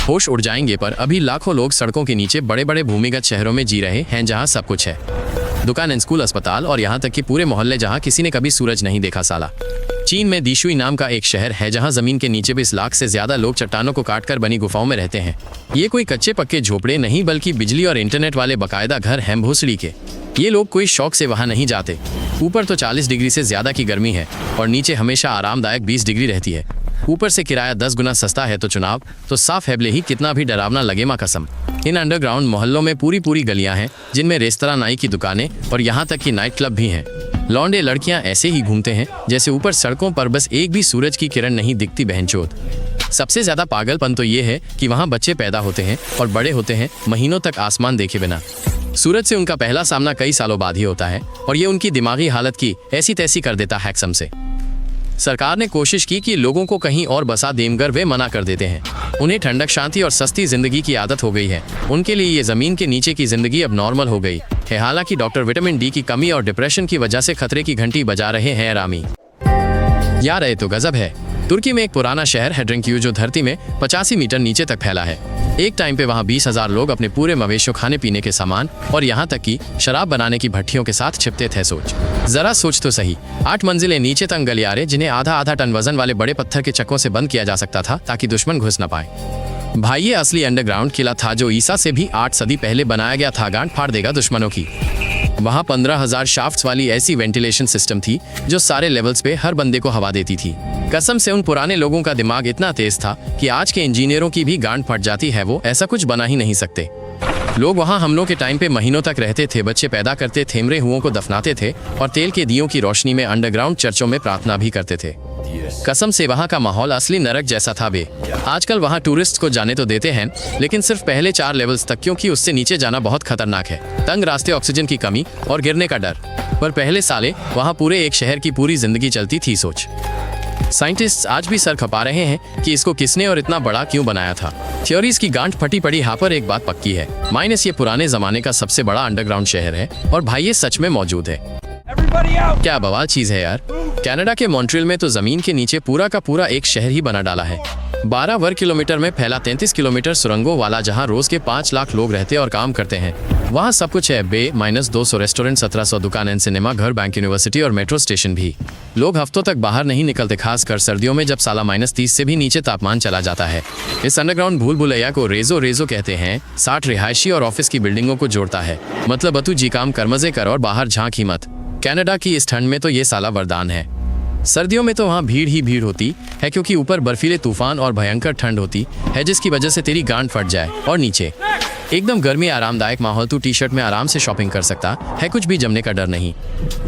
होश उड़ जाएंगे, पर अभी लाखों लोग सड़कों के नीचे बड़े बड़े भूमिगत शहरों में जी रहे हैं जहां सब कुछ है, दुकान, स्कूल, अस्पताल और यहाँ तक कि पूरे मोहल्ले जहाँ किसी ने कभी सूरज नहीं देखा साला। चीन में दीशुई नाम का एक शहर है जहाँ जमीन के नीचे 20 लाख से ज्यादा लोग चट्टानों को काटकर बनी गुफाओं में रहते हैं। ये कोई कच्चे पक्के झोपड़े नहीं बल्कि बिजली और इंटरनेट वाले बकायदा घर हैं भोसड़ी के। ये लोग कोई शौक से वहाँ नहीं जाते। ऊपर तो 40 डिग्री से ज्यादा की गर्मी है और नीचे हमेशा आरामदायक 20 डिग्री रहती है। ऊपर से किराया 10 गुना सस्ता है तो चुनाव तो साफ है, भले ही कितना भी डरावना लगे माँ कसम। इन अंडरग्राउंड मोहल्लों में पूरी गलियां हैं जिनमें रेस्तरां, नाई की दुकानें और यहाँ तक कि नाइट क्लब भी हैं। लौंडे लड़कियां ऐसे ही घूमते हैं जैसे ऊपर सड़कों पर बस एक भी सूरज की किरण नहीं दिखती बहनचोद। सबसे ज्यादा पागलपन तो ये है कि वहाँ बच्चे पैदा होते हैं और बड़े होते हैं महीनों तक आसमान देखे बिना। सूरज से उनका पहला सामना कई सालों बाद ही होता है और ये उनकी दिमागी हालत की ऐसी तैसी कर देता है कसम से। सरकार ने कोशिश की कि लोगों को कहीं और बसा दें मगर वे मना कर देते हैं। उन्हें ठंडक, शांति और सस्ती जिंदगी की आदत हो गई है। उनके लिए ये जमीन के नीचे की जिंदगी अब नॉर्मल हो गई है। हालांकि डॉक्टर विटामिन डी की कमी और डिप्रेशन की वजह से खतरे की घंटी बजा रहे हैं रामी। यार ये तो गजब है। तुर्की में एक पुराना शहर है ड्रिंक्यू जो धरती में 85 मीटर नीचे तक फैला है। एक टाइम पे वहाँ 20,000 लोग अपने पूरे मवेशियों, खाने पीने के सामान और यहाँ तक कि शराब बनाने की भट्टियों के साथ छिपते थे। जरा सोच तो सही, 8 मंजिलें नीचे तंग गलियारे जिन्हें आधा टन वजन वाले बड़े पत्थर के चक्कों से बंद किया जा सकता था ताकि दुश्मन घुस न पाए। भाई ये असली अंडरग्राउंड किला था जो ईसा से भी 8 सदी पहले बनाया गया था। गांठ फाड़ देगा दुश्मनों की। वहाँ 15,000 शाफ्ट्स वाली ऐसी वेंटिलेशन सिस्टम थी जो सारे लेवल्स पे हर बंदे को हवा देती थी। कसम से उन पुराने लोगों का दिमाग इतना तेज था कि आज के इंजीनियरों की भी गांठ फट जाती है, वो ऐसा कुछ बना ही नहीं सकते। लोग वहाँ हमलों के टाइम पे महीनों तक रहते थे, बच्चे पैदा करते थे, मरे हुओं को दफनाते थे और तेल के दियों की रोशनी में अंडरग्राउंड चर्चों में प्रार्थना भी करते थे। कसम से वहाँ का माहौल असली नरक जैसा था बे। आजकल वहाँ टूरिस्ट को जाने तो देते हैं लेकिन सिर्फ पहले 4 लेवल्स तक, क्योंकि उससे नीचे जाना बहुत खतरनाक है। तंग रास्ते, ऑक्सीजन की कमी और गिरने का डर। पर पहले साले वहाँ पूरे एक शहर की पूरी जिंदगी चलती थी। सोच, साइंटिस्ट्स आज भी सर खपा रहे हैं कि इसको किसने और इतना बड़ा क्यों बनाया था। थ्योरीज की गांठ फटी पड़ी। यहाँ पर एक बात पक्की है, माइनस ये पुराने जमाने का सबसे बड़ा अंडरग्राउंड शहर है और भाई ये सच में मौजूद है। क्या बवाल चीज है यार। कनाडा के मॉन्ट्रियल में तो जमीन के नीचे पूरा का पूरा एक शहर ही बना डाला है। 12 वर्ग किलोमीटर में फैला 33 किलोमीटर सुरंगों वाला, जहां रोज के 5 लाख लोग रहते और काम करते हैं। वहां सब कुछ है बे, -200 रेस्टोरेंट, 1700 दुकान, सिनेमा घर, बैंक, यूनिवर्सिटी और मेट्रो स्टेशन भी। लोग हफ्तों तक बाहर नहीं निकलते, खासकर सर्दियों में जब साला -30 से भी नीचे तापमान चला जाता है। इस अंडरग्राउंड भूल भुलैया को रेजो कहते हैं। 60 रिहायशी और ऑफिस की बिल्डिंगों को जोड़ता है। मतलब अतु जी काम कर, मजे कर और बाहर झांक ही मत। कनाडा की इस ठंड में तो ये साला वरदान है। सर्दियों में तो वहाँ भीड़ ही भीड़ होती है क्योंकि ऊपर बर्फीले तूफान और भयंकर ठंड होती है जिसकी वजह से तेरी गांठ फट जाए, और नीचे एकदम गर्मी, आरामदायक माहौल। तू टी-शर्ट में आराम से शॉपिंग कर सकता है, कुछ भी जमने का डर नहीं।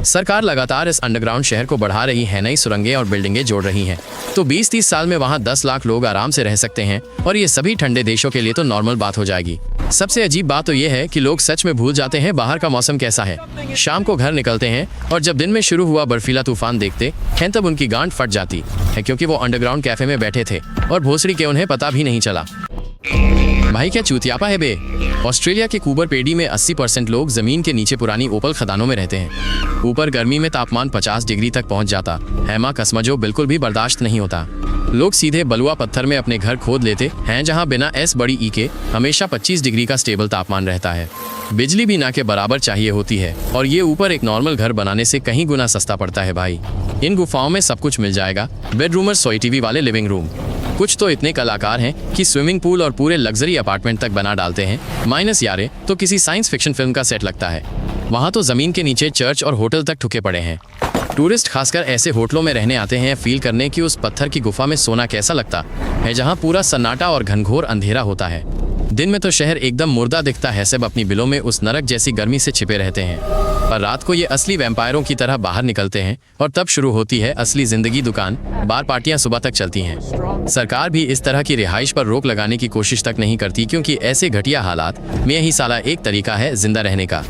सरकार लगातार इस अंडरग्राउंड शहर को बढ़ा रही है, नई सुरंगें और बिल्डिंगें जोड़ रही हैं। तो 20-30 साल में वहाँ 10 लाख लोग आराम से रह सकते हैं और ये सभी ठंडे देशों के लिए तो नॉर्मल बात हो जाएगी। सबसे अजीब बात तो ये है कि लोग सच में भूल जाते हैं बाहर का मौसम कैसा है। शाम को घर निकलते हैं और जब दिन में शुरू हुआ बर्फीला तूफान देखते हैं तब उनकी गांठ फट जाती है क्योंकि वो अंडरग्राउंड कैफे में बैठे थे और भोसड़ी के उन्हें पता भी नहीं चला। भाई क्या चूतियापा है बे। ऑस्ट्रेलिया के कूबर पेडी में 80% लोग जमीन के नीचे पुरानी ओपल खदानों में रहते हैं। ऊपर गर्मी में तापमान 50 डिग्री तक पहुंच जाता है माँ कसम, जो बिल्कुल भी बर्दाश्त नहीं होता। लोग सीधे बलुआ पत्थर में अपने घर खोद लेते हैं जहां बिना एस बड़ी ई के हमेशा 25 डिग्री का स्टेबल तापमान रहता है। बिजली भी ना के बराबर चाहिए होती है और ये ऊपर एक नॉर्मल घर बनाने से कहीं गुना सस्ता पड़ता है भाई। इन गुफाओं में सब कुछ मिल जाएगा, बेडरूम और सोई टीवी वाले लिविंग रूम। कुछ तो इतने कलाकार हैं कि स्विमिंग पूल और पूरे लग्जरी अपार्टमेंट तक बना डालते हैं। माइनस यारे तो किसी साइंस फिक्शन फिल्म का सेट लगता है। वहाँ तो जमीन के नीचे चर्च और होटल तक ठुके पड़े हैं। टूरिस्ट खासकर ऐसे होटलों में रहने आते हैं फील करने की उस पत्थर की गुफा में सोना कैसा लगता है जहाँ पूरा सन्नाटा और घनघोर अंधेरा होता है। दिन में तो शहर एकदम मुर्दा दिखता है, सब अपनी बिलों में उस नरक जैसी गर्मी से छिपे रहते हैं। पर रात को ये असली वैम्पायरों की तरह बाहर निकलते हैं और तब शुरू होती है असली जिंदगी। दुकान, बार, पार्टियां सुबह तक चलती हैं। सरकार भी इस तरह की रिहाइश पर रोक लगाने की कोशिश तक नहीं करती क्योंकि ऐसे घटिया हालात में यही साला एक तरीका है जिंदा रहने का।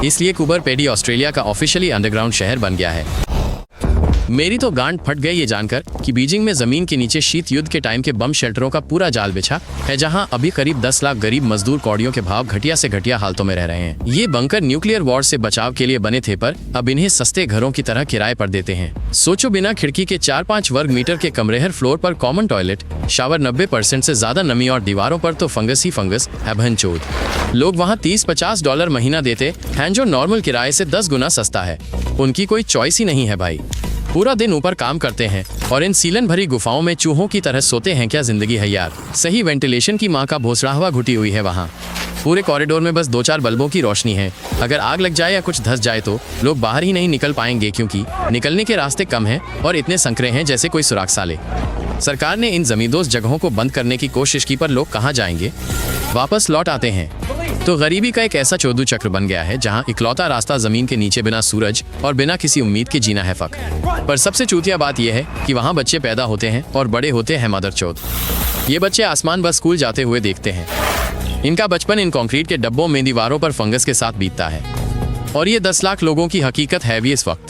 इसलिए कूबर पेडी ऑस्ट्रेलिया का ऑफिशियली अंडरग्राउंड शहर बन गया है। मेरी तो गांड फट गई ये जानकर कि बीजिंग में जमीन के नीचे शीत युद्ध के टाइम के बम शेल्टरों का पूरा जाल बिछा है, जहां अभी करीब 10 लाख गरीब मजदूर कौड़ियों के भाव घटिया से घटिया हालतों में रह रहे हैं। ये बंकर न्यूक्लियर वॉर से बचाव के लिए बने थे, पर अब इन्हें सस्ते घरों की तरह किराए पर देते हैं। सोचो, बिना खिड़की के 4-5 वर्ग मीटर के कमरे, हर फ्लोर पर कॉमन टॉयलेट, शावर, 90% से ज्यादा नमी और दीवारों पर तो फंगस ही फंगस है भनचोद। लोग वहाँ $30-50 महीना देते हैं, जो नॉर्मल किराए से 10 गुना सस्ता है। उनकी कोई चॉइस ही नहीं है भाई। पूरा दिन ऊपर काम करते हैं और इन सीलन भरी गुफाओं में चूहों की तरह सोते हैं। क्या जिंदगी है यार। सही वेंटिलेशन की माँ का भोसड़ा हवा घुटी हुई है वहाँ। पूरे कॉरिडोर में बस 2-4 बल्बों की रोशनी है। अगर आग लग जाए या कुछ धंस जाए तो लोग बाहर ही नहीं निकल पाएंगे, क्योंकि निकलने के रास्ते कम हैं और इतने संकरे हैं जैसे कोई सुराग साले। सरकार ने इन जमींदोज जगहों को बंद करने की कोशिश की, पर लोग कहाँ जाएंगे, वापस लौट आते हैं। तो गरीबी का एक ऐसा चौधु चक्र बन गया है जहां इकलौता रास्ता जमीन के नीचे बिना सूरज और बिना किसी उम्मीद के जीना है फक। पर सबसे चूतिया बात यह है कि वहां बच्चे पैदा होते हैं और बड़े होते हैं मदरचोद। ये बच्चे आसमान बस स्कूल जाते हुए देखते हैं। इनका बचपन इन कंक्रीट के डब्बों में दीवारों पर फंगस के साथ बीतता है। और ये 10 लाख लोगों की हकीकत है भी इस वक्त।